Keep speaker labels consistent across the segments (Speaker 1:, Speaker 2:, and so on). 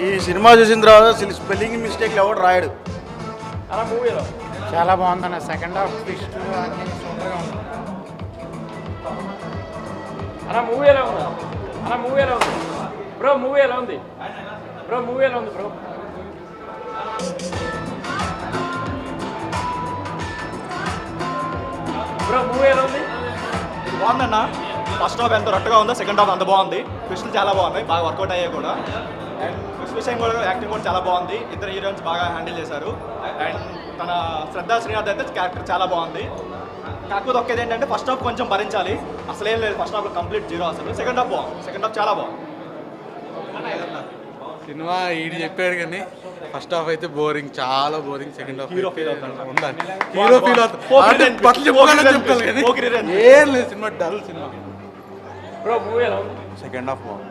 Speaker 1: ఈ సినిమా చూసిన తర్వాత స్పెల్లింగ్ మిస్టేక్లు ఎవడు రాయడు.
Speaker 2: చాలా బాగుందన్న. సెకండ్ హాఫ్ ట్విస్ట్ అన్ని సూపర్గా ఉంది.
Speaker 3: మూవీ ఎలా ఉంది బ్రో? మూవీ ఎలా ఉంది బ్రో? మూవీ ఎలా ఉంది?
Speaker 4: బాగుందన్న. ఫస్ట్ హాఫ్ ఎంత రొట్టగా ఉందో సెకండ్ హాఫ్ అంత బాగుంది. ట్విస్టులు చాలా బాగున్నాయి, బాగా వర్కౌట్ అయ్యాయి కూడా. అండ్ ట్విస్ట్ విషయం కూడా యాక్టింగ్ కూడా చాలా బాగుంది. ఇద్దరు హీరోయిన్స్ బాగా హ్యాండిల్ చేశారు. అండ్ తన శ్రద్ధా శ్రీనాథ్ అయితే క్యారెక్టర్ చాలా బాగుంది. కాకపోతే ఒకేది ఏంటంటే ఫస్ట్ హాఫ్ కొంచెం భరించాలి. అసలు ఏం లేదు, ఫస్ట్ హాఫ్లో కంప్లీట్ జీరో అసలు. సెకండ్ హాఫ్ బాగుంది, సెకండ్ హాఫ్ చాలా బాగుంది.
Speaker 5: సినిమా ఈడు చెప్పాడు కానీ ఫస్ట్ హాఫ్ అయితే బోరింగ్, చాలా boring. Second half
Speaker 4: hero feel అవుతాడు.
Speaker 5: ఉండాలి, హీరో ఫీల్ అవుతాడు. బట్టలు చెప్పుకోవాలని చెప్తాను కానీ ఏం లేదు, cinema dull cinema.
Speaker 3: Bro movie ఎలా ఉంది?
Speaker 5: సెకండ్ హాఫ్ బాగుంది.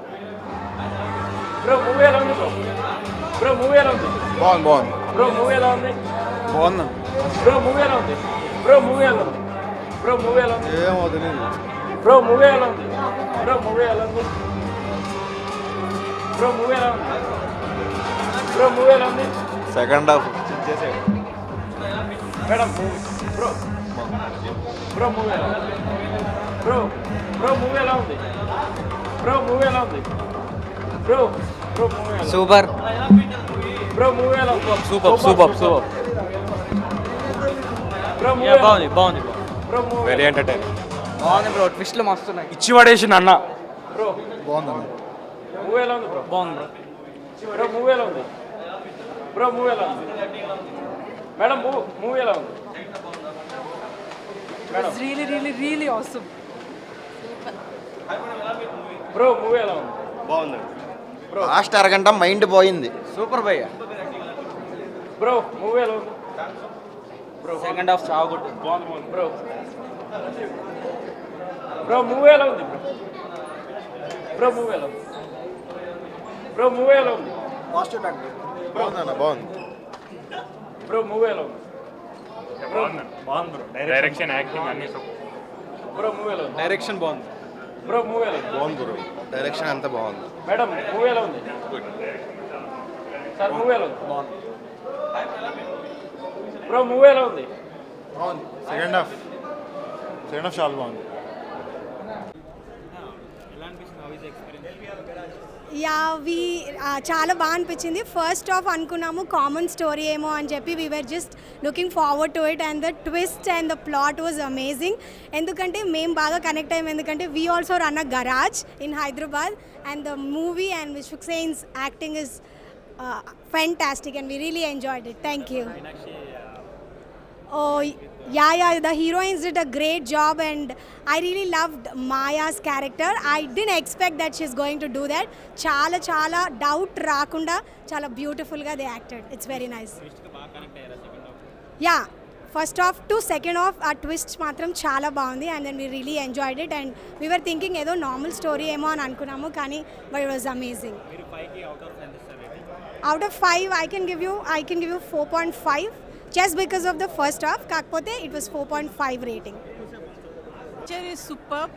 Speaker 3: బ్రో మూవీ ఎలా ఉంది? బ్రో మూవీ ఎలా ఉంది?
Speaker 5: బాగుంది.
Speaker 3: బ్రో మూవీ ఎలా ఉంది?
Speaker 5: బాగుంది.
Speaker 3: బ్రో మూవీ ఎలా ఉంది? బ్రో మూవీ ఎలా ఉంది? బ్రో మూవీ ఎలా ఉంది?
Speaker 5: ఏమవుతుంది?
Speaker 3: బ్రో మూవీ ఎలా ఉంది? బ్రో మూవీ ఎలా ఉంది? బ్రో మూవీ ఎలా ఉంది? బ్రో మూవీ ఎలా ఉంది?
Speaker 5: Second half
Speaker 3: madam bro bro movie ఎలా ఉంది? బ్రో మూవీ ఎలా ఉంది? బ్రో మూవీ ఎలా ఉంది? బ్రో మూవీ ఎలా ఉంది?
Speaker 2: సూపర్.
Speaker 3: బ్రో మూవీ ఎలా ఉంది?
Speaker 2: సూపర్.
Speaker 3: బ్రో మూవీ
Speaker 2: బాగుంది.
Speaker 3: Bro movie
Speaker 5: very entertaining.
Speaker 2: బాగుంది బ్రో. ట్విస్ట్లు మస్తున్నాయి.
Speaker 3: ఇచ్చి పడేసిన అన్న. బ్రో
Speaker 5: బాగుంది.
Speaker 3: మూవీ ఎలా ఉంది? బ్రో
Speaker 2: బాగుంది.
Speaker 3: బ్రో మూవీ ఎలా ఉంది? బ్రో మూవీ ఎలా ఉంది? మేడం మూవీ ఎలా ఉంది? Madam
Speaker 6: really awesome.
Speaker 3: Bro movie ఎలా ఉంది?
Speaker 4: బాగుంది.
Speaker 1: లాస్ట్ అరగంట మైండ్ పోయింది.
Speaker 2: సూపర్ భయ్య.
Speaker 3: బ్రో మూవీ ఎలా ఉంది?
Speaker 2: సెకండ్ హాఫ్ చాలా గుడ్.
Speaker 3: బాగుంది బ్రో. బ్రో మూవీ ఎలా ఉంది? బ్రో మూవీ ఎలా ఉంది? బ్రో మూవీ ఎలా ఉంది?
Speaker 1: బాగుంది.
Speaker 3: బ్రో మూవీ ఎలా ఉంది?
Speaker 7: బాగుంది బ్రో. డైరెక్షన్, యాక్టింగ్ అన్ని సూపర్.
Speaker 3: బ్రో మూవీ ఎలా ఉంది?
Speaker 2: డైరెక్షన్ బాగుంది.
Speaker 3: బ్రో మూవీ ఎలా ఉంది?
Speaker 1: బాగుంది బ్రో. డైరెక్షన్ అంతా బాగుంది.
Speaker 3: మేడం మూవీ ఎలా ఉంది? సార్ మూవీ ఎలా ఉంది? బ్రో మూవీ ఎలా ఉంది?
Speaker 1: బాగుంది. సెకండ్ హాఫ్ చాలా బాగుంది.
Speaker 6: చాలా బాగా అనిపించింది. ఫస్ట్ హాఫ్ అనుకున్నాము కామన్ స్టోరీ ఏమో అని చెప్పి we were just looking forward to it and the twist and the plot was amazing. ఎందుకంటే మేము బాగా కనెక్ట్ అయ్యాము. ఎందుకంటే we also run a garage in Hyderabad and the movie and Vishwak sense acting is fantastic and we really enjoyed it. Thank you. Oh yeah, the heroines did a great job and I really loved Maya's character. I didn't expect that she's going to do that. Chala doubt raakunda chala beautiful ga they acted. It's very nice. Yeah, first half to second half our twists matram chala baagundi and then we really enjoyed it and we were thinking edo normal story emo ani anukunnamo kani but it was amazing. Out of 5 I can give you 4.5 just because of the first half. Kakpote it was 4.5 rating.
Speaker 8: Picture is superb.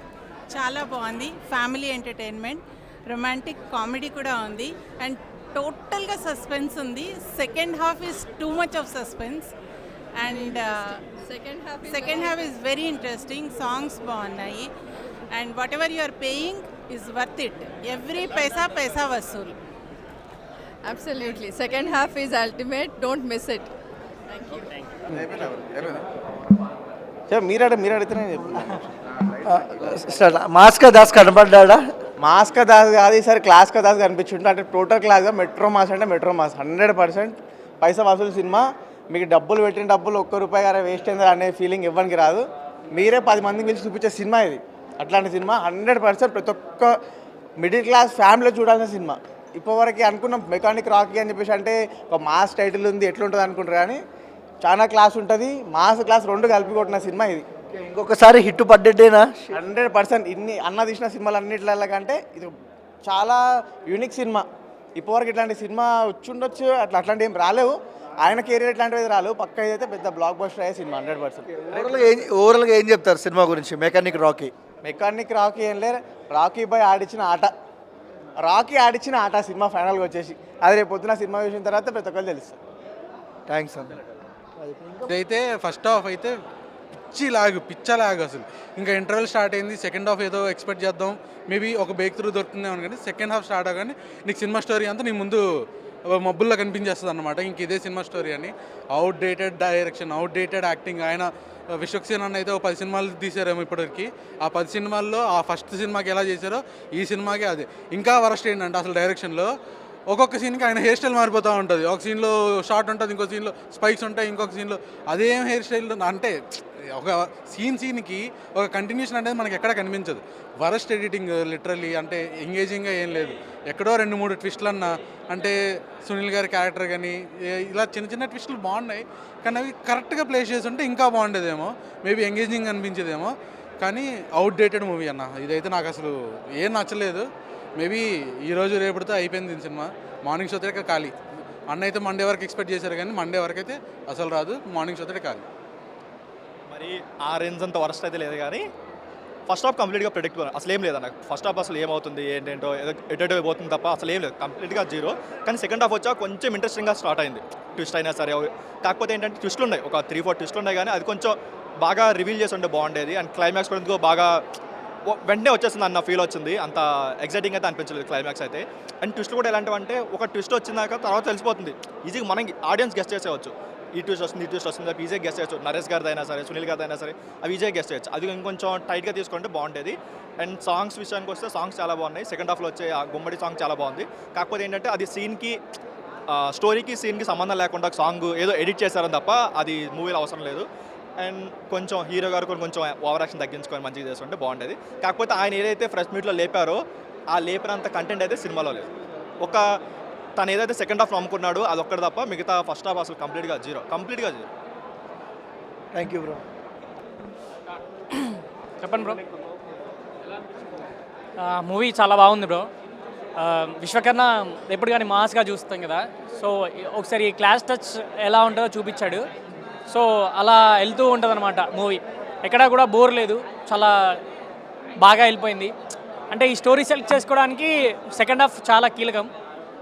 Speaker 8: Chala బాగుంది. Family entertainment, romantic comedy కూడా ఉంది and టోటల్గా suspense ఉంది. Second half is too much of suspense and second half is very interesting. Songs బాగున్నాయి and whatever you are paying is worth it. Every paisa వసూల్.
Speaker 9: Absolutely. Second half is ultimate. Don't miss it.
Speaker 1: మీరు అడిగితేనే
Speaker 10: మాస్కా దాస్ కనబడ్డా?
Speaker 1: మాస్కా దాస్ కాదు, ఈసారి క్లాస్కా దాస్ కనిపించుంటే అంటే total క్లాస్గా metro mass అంటే metro mass 100% పైసా వసూలు సినిమా. మీకు డబ్బులు పెట్టిన డబ్బులు ₹1 గారే వేస్ట్ అయింది అనే ఫీలింగ్ ఇవ్వడానికి రాదు. మీరే 10 మందికి పిలిచి చూపించే సినిమా ఇది. అట్లాంటి సినిమా 100% ప్రతి ఒక్క మిడిల్ క్లాస్ ఫ్యామిలీలో చూడాల్సిన సినిమా. ఇప్పటివరకు అనుకున్నాం మెకానిక్ రాకీ అని చెప్పేసి అంటే ఒక మాస్ టైటిల్ ఉంది ఎట్లుంటుంది అనుకుంటారు కానీ చాలా క్లాస్ ఉంటుంది. మాస్ క్లాస్ 2 కలిపి కొట్టిన సినిమా ఇది.
Speaker 10: ఇంకొకసారి హిట్ పడ్డేనా?
Speaker 1: 100% ఇన్ని అన్న తీసిన సినిమాలు అన్నిట్ల కంటే ఇది చాలా యూనిక్ సినిమా. ఇప్పటివరకు ఇట్లాంటి సినిమా వచ్చుండొచ్చు, అట్లాంటి ఏం రాలేవు. ఆయన కెరీర్ ఇట్లాంటివి రాలేవు. పక్క అయితే పెద్ద బ్లాక్ బస్టర్ అయ్యే సినిమా 100%.
Speaker 10: ఓవరాల్గా ఏం చెప్తారు సినిమా గురించి మెకానిక్ రాకీ?
Speaker 1: మెకానిక్ రాకీ ఏం లేదు, రాకీ బాయ్ ఆడిచ్చిన ఆట సినిమా ఫైనల్గా వచ్చేసి అది రేపు పొద్దున సినిమా చూసిన తర్వాత ప్రతి ఒక్కరు తెలుస్తుంది.
Speaker 10: థ్యాంక్స్ అన్న.
Speaker 5: ఇదైతే ఫస్ట్ హాఫ్ అయితే పిచ్చ లాగు అసలు. ఇంకా ఇంటర్వెల్ స్టార్ట్ అయింది, సెకండ్ హాఫ్ ఏదో ఎక్స్పెక్ట్ చేద్దాం, మేబీ ఒక బ్రేక్ త్రూ దొరుకుతుందేమో కానీ సెకండ్ హాఫ్ స్టార్ట్ అవ్వగానే నీకు సినిమా స్టోరీ అంతా నీ ముందు మబ్బుల్లో కనిపించేస్తుంది అనమాట. ఇంక ఇదే సినిమా స్టోరీ అని. Out dated direction, out dated acting. ఆయన విశ్వక్సేన్ అన్న అయితే ఒక 10 సినిమాలు తీసారేమో ఇప్పటివరకు. ఆ 10 సినిమాల్లో ఆ ఫస్ట్ సినిమాకి ఎలా చేశారో ఈ సినిమాకి అదే. ఇంకా వరస్ట్ ఏంటంటే అసలు డైరెక్షన్లో ఒక్కొక్క సీన్కి ఆయన హెయిర్ స్టైల్ మారిపోతూ ఉంటుంది. ఒక సీన్లో షార్ట్ ఉంటుంది, ఇంకో సీన్లో స్పైక్స్ ఉంటాయి, ఇంకొక సీన్లో అదేం హెయిర్ స్టైల్. అంటే ఒక సీన్కి ఒక కంటిన్యూషన్ అనేది మనకి ఎక్కడ కనిపించదు. Worst editing literally. అంటే ఎంగేజింగ్గా ఏం లేదు. ఎక్కడో 2-3 ట్విస్టులు అన్నా, అంటే సునీల్ గారి క్యారెక్టర్ కానీ ఇలా చిన్న ట్విస్టులు బాగున్నాయి, కానీ అవి కరెక్ట్గా ప్లేస్ చేసి ఉంటే ఇంకా బాగుండేదేమో, మేబీ ఎంగేజింగ్ అనిపించేదేమో. కానీ అవుట్డేటెడ్ మూవీ అన్న. ఇదైతే నాకు అసలు ఏం నచ్చలేదు. మేబీ ఈరోజు రేపటితో అయిపోయింది దీని సినిమా. మార్నింగ్ షో అయితే ఖాళీ. అన్న అయితే మండే వరకు ఎక్స్పెక్ట్ చేశారు, కానీ మండే వరకు అయితే అసలు రాదు. మార్నింగ్ షో అయితే ఖాళీ.
Speaker 4: మరి ఆ రేంజ్ అంత వరస్ట్ అయితే లేదు, కానీ ఫస్ట్ హాఫ్ కంప్లీట్గా ప్రెడిక్ట్ అసలు ఏం లేదు నాకు. ఫస్ట్ హాఫ్ అసలు ఏమవుతుంది ఏంటేంటో ఎటో పోతుంది తప్ప అసలు ఏం లేదు, కంప్లీట్గా జీరో. కానీ సెకండ్ హాఫ్ వచ్చా కొంచెం ఇంట్రెస్టింగ్గా స్టార్ట్ అయింది. ట్విస్ట్ అయినా సరే, కాకపోతే ఏంటంటే ట్విస్టులు ఉన్నాయి, ఒక 3-4 ట్విస్టులు ఉన్నాయి, కానీ అది కొంచెం బాగా రివీల్ చేసి ఉంటే బాగుండేది. అండ్ క్లైమాక్స్ కూడా ఎందుకో బాగా వెంటనే వచ్చేసింది అన్న ఫీల్ వచ్చింది. అంత ఎగ్జైటింగ్ అయితే అనిపించలేదు క్లైమాక్స్ అయితే. అండ్ ట్విస్టులు కూడా ఎలాంటివంటే ఒక ట్విస్ట్ వచ్చిందాక తర్వాత తెలిసిపోతుంది ఈజీగా, మనకి ఆడియన్స్ గెస్ట్ చేసేవచ్చు. ఈ ట్విస్ట్ వస్తుంది ఈజీగా గెస్ట్ చేయొచ్చు. నరేష్ గారిది అయినా సరే, సునీల్ గారిది అయినా సరే, అవి ఈజీగా గెస్ట్ చేయొచ్చు. అది ఇంకొంచెం టైట్గా తీసుకుంటే బాగుండేది. అండ్ సాంగ్స్ విషయానికి వస్తే సాంగ్స్ చాలా బాగున్నాయి. సెకండ్ హాఫ్లో వచ్చే ఆ గుమ్మడి సాంగ్ చాలా బాగుంది. కాకపోతే ఏంటంటే అది స్టోరీకి సీన్కి సంబంధం లేకుండా సాంగ్ ఏదో ఎడిట్ చేశారని తప్ప అది మూవీలో అవసరం లేదు. అండ్ కొంచెం హీరో గారు కొంచెం ఓవర్ యాక్షన్ తగ్గించుకొని మంచిగా చేసుకుంటే బాగుండేది. కాకపోతే ఆయన ఏదైతే ఫ్రెష్ మీట్లో లేపారో ఆ లేపినంత కంటెంట్ అయితే సినిమాలో లేదు. తను ఏదైతే సెకండ్ హాఫ్ నమ్ముకున్నాడో అది ఒక్కటి తప్ప మిగతా ఫస్ట్ హాఫ్ అసలు కంప్లీట్గా జీరో.
Speaker 10: Thank you bro.
Speaker 2: చెప్పండి బ్రో. మూవీ చాలా బాగుంది బ్రో. విశ్వకర్ణ ఎప్పుడు కానీ మాస్గా చూస్తాం కదా, సో ఒకసారి క్లాస్ టచ్ ఎలా ఉంటుందో చూపించాడు. సో అలా వెళ్తూ ఉంటుంది అనమాట మూవీ. ఎక్కడా కూడా బోర్ లేదు, చాలా బాగా వెళ్ళిపోయింది. అంటే ఈ స్టోరీ సెలెక్ట్ చేసుకోవడానికి సెకండ్ హాఫ్ చాలా కీలకం.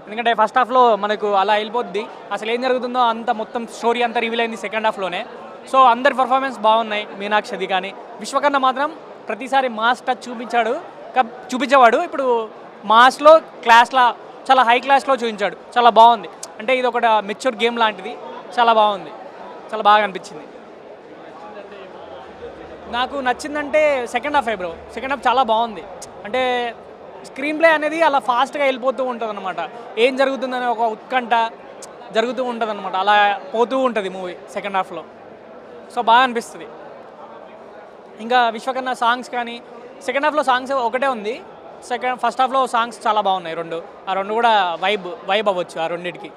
Speaker 2: ఎందుకంటే ఫస్ట్ హాఫ్లో మనకు అలా వెళ్ళిపోద్ది, అసలు ఏం జరుగుతుందో అంత మొత్తం స్టోరీ అంతా రివీల్ అయింది సెకండ్ హాఫ్లోనే. సో అందరి పర్ఫార్మెన్స్ బాగున్నాయి. మీనాక్షిది కానీ విశ్వకర్ణ మాత్రం ప్రతిసారి మాస్ టచ్ చూపించేవాడు. ఇప్పుడు మాస్లో క్లాస్లో చాలా హై క్లాస్లో చూపించాడు, చాలా బాగుంది. అంటే ఇది ఒక మెచ్యూర్ గేమ్ లాంటిది, చాలా బాగుంది, చాలా బాగా అనిపించింది. నాకు నచ్చిందంటే second half bro. Second half చాలా బాగుంది. అంటే స్క్రీన్ ప్లే అనేది అలా ఫాస్ట్గా వెళ్ళిపోతూ ఉంటుంది అనమాట. ఏం జరుగుతుందనే ఒక ఉత్కంఠ జరుగుతూ ఉంటుంది అనమాట. అలా పోతూ ఉంటుంది మూవీ సెకండ్ హాఫ్లో. సో బాగా అనిపిస్తుంది. ఇంకా విశ్వకర్ణ సాంగ్స్ కానీ సెకండ్ హాఫ్లో సాంగ్స్ ఒకటే ఉంది, ఫస్ట్ హాఫ్లో సాంగ్స్ చాలా బాగున్నాయి. ఆ రెండు కూడా వైబ్ అవ్వచ్చు ఆ రెండింటికి.